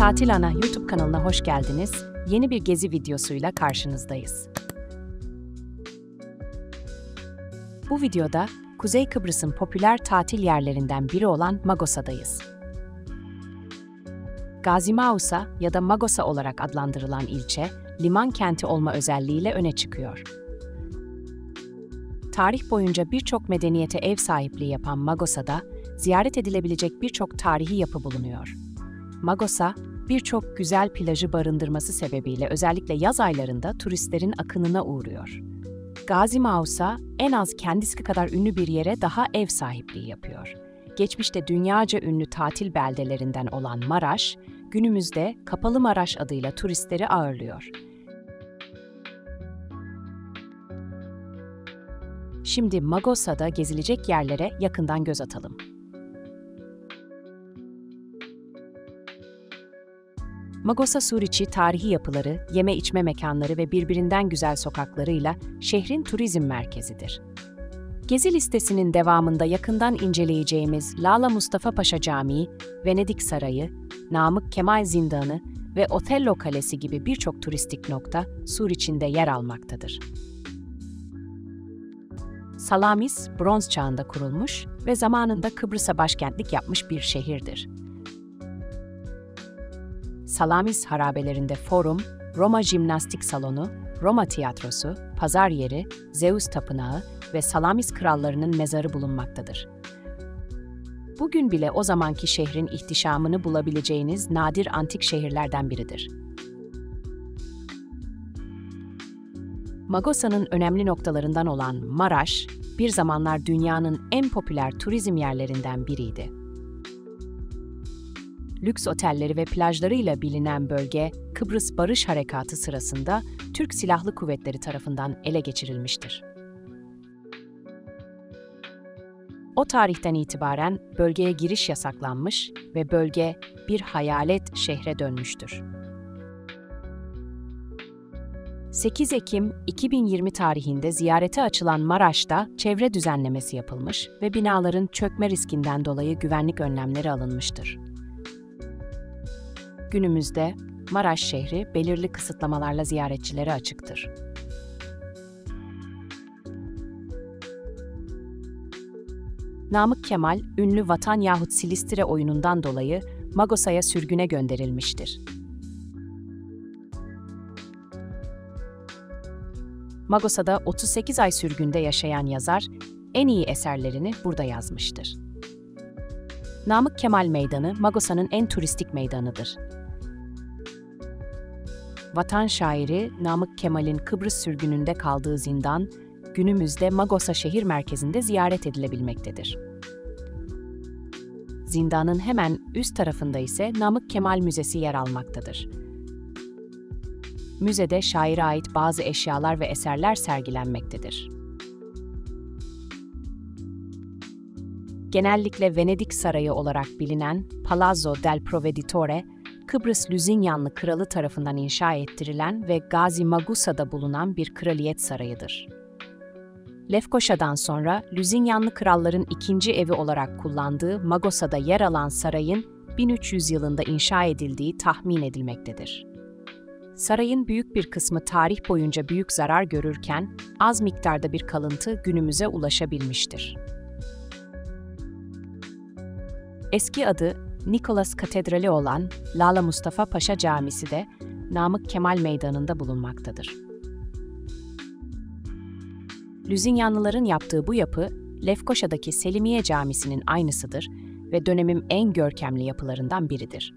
Tatil Ana YouTube kanalına hoş geldiniz. Yeni bir gezi videosuyla karşınızdayız. Bu videoda Kuzey Kıbrıs'ın popüler tatil yerlerinden biri olan Magosa'dayız. Gazi Mausa ya da Magosa olarak adlandırılan ilçe, liman kenti olma özelliğiyle öne çıkıyor. Tarih boyunca birçok medeniyete ev sahipliği yapan Magosa'da, ziyaret edilebilecek birçok tarihi yapı bulunuyor. Magosa, birçok güzel plajı barındırması sebebiyle özellikle yaz aylarında turistlerin akınına uğruyor. Gazi Mausa, en az kendisi kadar ünlü bir yere daha ev sahipliği yapıyor. Geçmişte dünyaca ünlü tatil beldelerinden olan Maraş, günümüzde Kapalı Maraş adıyla turistleri ağırlıyor. Şimdi Magosa'da gezilecek yerlere yakından göz atalım. Magosa Suriçi tarihi yapıları, yeme içme mekanları ve birbirinden güzel sokaklarıyla şehrin turizm merkezidir. Gezi listesinin devamında yakından inceleyeceğimiz Lala Mustafa Paşa Camii, Venedik Sarayı, Namık Kemal Zindanı ve Otello Kalesi gibi birçok turistik nokta Suriçi'nde yer almaktadır. Salamis, Bronz Çağı'nda kurulmuş ve zamanında Kıbrıs'a başkentlik yapmış bir şehirdir. Salamis harabelerinde Forum, Roma Jimnastik Salonu, Roma Tiyatrosu, Pazar Yeri, Zeus Tapınağı ve Salamis krallarının mezarı bulunmaktadır. Bugün bile o zamanki şehrin ihtişamını bulabileceğiniz nadir antik şehirlerden biridir. Magosa'nın önemli noktalarından olan Maraş, bir zamanlar dünyanın en popüler turizm yerlerinden biriydi. Lüks otelleri ve plajlarıyla bilinen bölge, Kıbrıs Barış Harekatı sırasında Türk Silahlı Kuvvetleri tarafından ele geçirilmiştir. O tarihten itibaren bölgeye giriş yasaklanmış ve bölge bir hayalet şehre dönmüştür. 8 Ekim 2020 tarihinde ziyarete açılan Maraş'ta çevre düzenlemesi yapılmış ve binaların çökme riskinden dolayı güvenlik önlemleri alınmıştır. Günümüzde Maraş şehri belirli kısıtlamalarla ziyaretçilere açıktır. Namık Kemal, ünlü Vatan yahut Silistire oyunundan dolayı Magosa'ya sürgüne gönderilmiştir. Magosa'da 38 ay sürgünde yaşayan yazar, en iyi eserlerini burada yazmıştır. Namık Kemal Meydanı, Magosa'nın en turistik meydanıdır. Vatan şairi Namık Kemal'in Kıbrıs sürgününde kaldığı zindan, günümüzde Magosa şehir merkezinde ziyaret edilebilmektedir. Zindanın hemen üst tarafında ise Namık Kemal Müzesi yer almaktadır. Müzede şaire ait bazı eşyalar ve eserler sergilenmektedir. Genellikle Venedik Sarayı olarak bilinen Palazzo del Provveditore, Kıbrıs Lüzinyanlı Kralı tarafından inşa ettirilen ve Gazi Magusa'da bulunan bir kraliyet sarayıdır. Lefkoşa'dan sonra Lüzinyanlı kralların ikinci evi olarak kullandığı Magosa'da yer alan sarayın 1300 yılında inşa edildiği tahmin edilmektedir. Sarayın büyük bir kısmı tarih boyunca büyük zarar görürken az miktarda bir kalıntı günümüze ulaşabilmiştir. Eski adı Nikolas Katedrali olan Lala Mustafa Paşa Camisi de Namık Kemal Meydanı'nda bulunmaktadır. Lüzinyanlıların yaptığı bu yapı, Lefkoşa'daki Selimiye Camisi'nin aynısıdır ve dönemin en görkemli yapılarından biridir.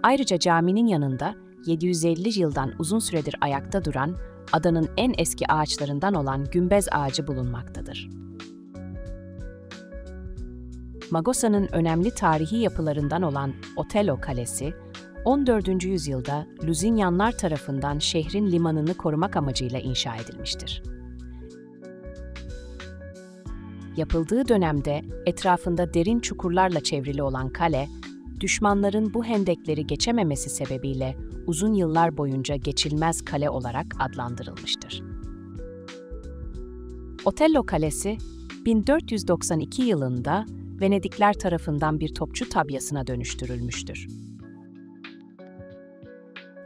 Ayrıca caminin yanında 750 yıldan uzun süredir ayakta duran, adanın en eski ağaçlarından olan gümbez ağacı bulunmaktadır. Magosa'nın önemli tarihi yapılarından olan Otello Kalesi, 14. yüzyılda Lüzinyanlar tarafından şehrin limanını korumak amacıyla inşa edilmiştir. Yapıldığı dönemde etrafında derin çukurlarla çevrili olan kale, düşmanların bu hendekleri geçememesi sebebiyle uzun yıllar boyunca geçilmez kale olarak adlandırılmıştır. Otello Kalesi, 1492 yılında Venedikler tarafından bir topçu tabyasına dönüştürülmüştür.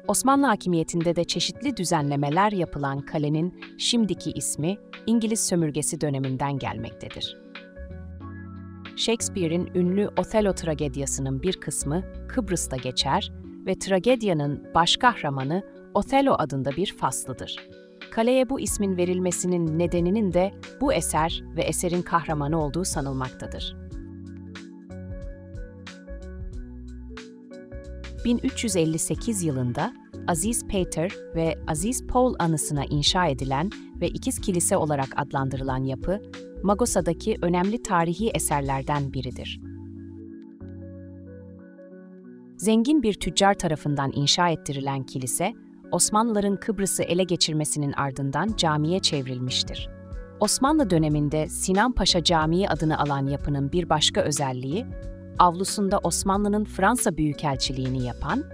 Osmanlı hakimiyetinde de çeşitli düzenlemeler yapılan kalenin şimdiki ismi İngiliz sömürgesi döneminden gelmektedir. Shakespeare'in ünlü Othello tragedyasının bir kısmı Kıbrıs'ta geçer ve tragedyanın baş kahramanı Othello adında bir faslıdır. Kaleye bu ismin verilmesinin nedeninin de bu eser ve eserin kahramanı olduğu sanılmaktadır. 1358 yılında Aziz Peter ve Aziz Paul anısına inşa edilen ve ikiz kilise olarak adlandırılan yapı, Magosa'daki önemli tarihi eserlerden biridir. Zengin bir tüccar tarafından inşa ettirilen kilise, Osmanlıların Kıbrıs'ı ele geçirmesinin ardından camiye çevrilmiştir. Osmanlı döneminde Sinan Paşa Camii adını alan yapının bir başka özelliği, avlusunda Osmanlı'nın Fransa Büyükelçiliğini yapan,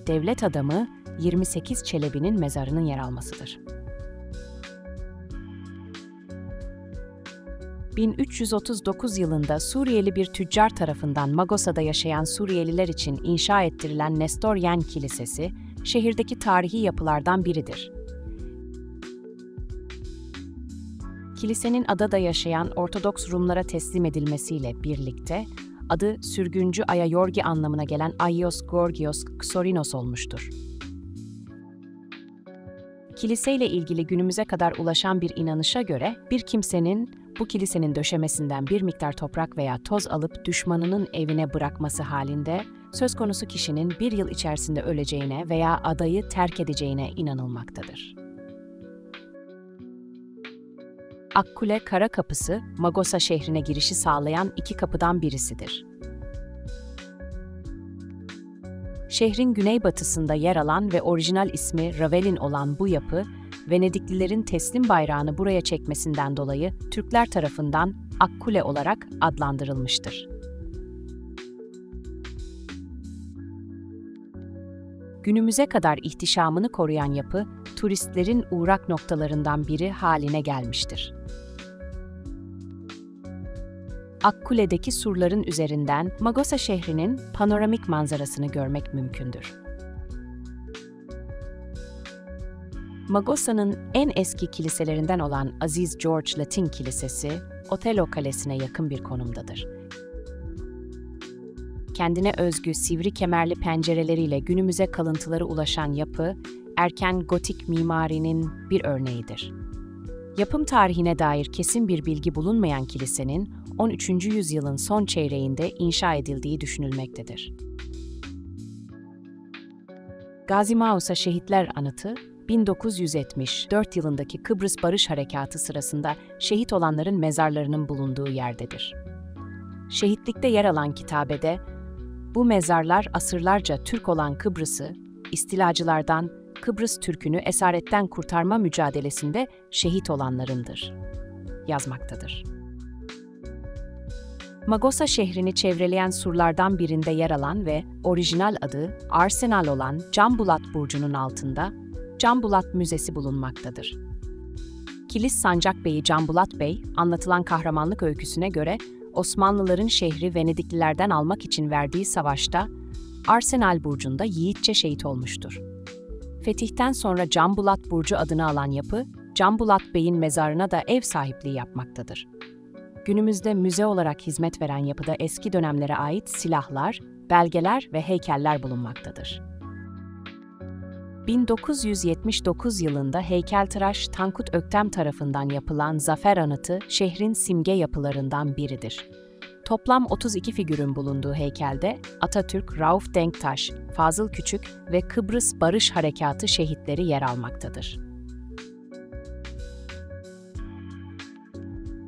devlet adamı 28 Çelebi'nin mezarının yer almasıdır. 1339 yılında Suriyeli bir tüccar tarafından Magosa'da yaşayan Suriyeliler için inşa ettirilen Nestoryen Kilisesi, şehirdeki tarihi yapılardan biridir. Kilisenin adada yaşayan Ortodoks Rumlara teslim edilmesiyle birlikte, adı sürgüncü Ayayorgi anlamına gelen Aios Gorgios Ksorinos olmuştur. Kiliseyle ilgili günümüze kadar ulaşan bir inanışa göre, bir kimsenin bu kilisenin döşemesinden bir miktar toprak veya toz alıp düşmanının evine bırakması halinde, söz konusu kişinin bir yıl içerisinde öleceğine veya adayı terk edeceğine inanılmaktadır. Akkule Kara Kapısı, Magosa şehrine girişi sağlayan iki kapıdan birisidir. Şehrin güneybatısında yer alan ve orijinal ismi Ravelin olan bu yapı, Venediklilerin teslim bayrağını buraya çekmesinden dolayı Türkler tarafından Akkule olarak adlandırılmıştır. Günümüze kadar ihtişamını koruyan yapı, turistlerin uğrak noktalarından biri haline gelmiştir. Akkule'deki surların üzerinden Magosa şehrinin panoramik manzarasını görmek mümkündür. Magosa'nın en eski kiliselerinden olan Aziz George Latin Kilisesi, Othello Kalesi'ne yakın bir konumdadır. Kendine özgü sivri kemerli pencereleriyle günümüze kalıntıları ulaşan yapı, erken gotik mimarinin bir örneğidir. Yapım tarihine dair kesin bir bilgi bulunmayan kilisenin 13. yüzyılın son çeyreğinde inşa edildiği düşünülmektedir. Gazi Mausa Şehitler Anıtı, 1974 yılındaki Kıbrıs Barış Harekatı sırasında şehit olanların mezarlarının bulunduğu yerdedir. Şehitlikte yer alan kitabede, bu mezarlar asırlarca Türk olan Kıbrıs'ı, istilacılardan Kıbrıs Türk'ünü esaretten kurtarma mücadelesinde şehit olanlarındır, yazmaktadır. Magosa şehrini çevreleyen surlardan birinde yer alan ve orijinal adı Arsenal olan Canbulat Burcu'nun altında Canbulat Müzesi bulunmaktadır. Kilis Sancakbeyi Canbulat Bey, anlatılan kahramanlık öyküsüne göre Osmanlıların şehri Venediklilerden almak için verdiği savaşta Arsenal Burcu'nda yiğitçe şehit olmuştur. Fetihten sonra Canbulat Burcu adını alan yapı, Canbulat Bey'in mezarına da ev sahipliği yapmaktadır. Günümüzde müze olarak hizmet veren yapıda eski dönemlere ait silahlar, belgeler ve heykeller bulunmaktadır. 1979 yılında heykeltıraş Tankut Öktem tarafından yapılan Zafer Anıtı, şehrin simge yapılarından biridir. Toplam 32 figürün bulunduğu heykelde Atatürk, Rauf Denktaş, Fazıl Küçük ve Kıbrıs Barış Harekatı şehitleri yer almaktadır.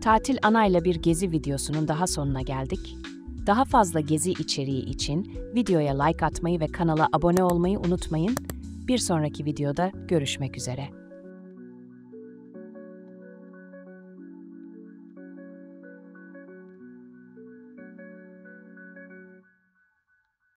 Tatil Ana'yla bir gezi videosunun daha sonuna geldik. Daha fazla gezi içeriği için videoya like atmayı ve kanala abone olmayı unutmayın. Bir sonraki videoda görüşmek üzere.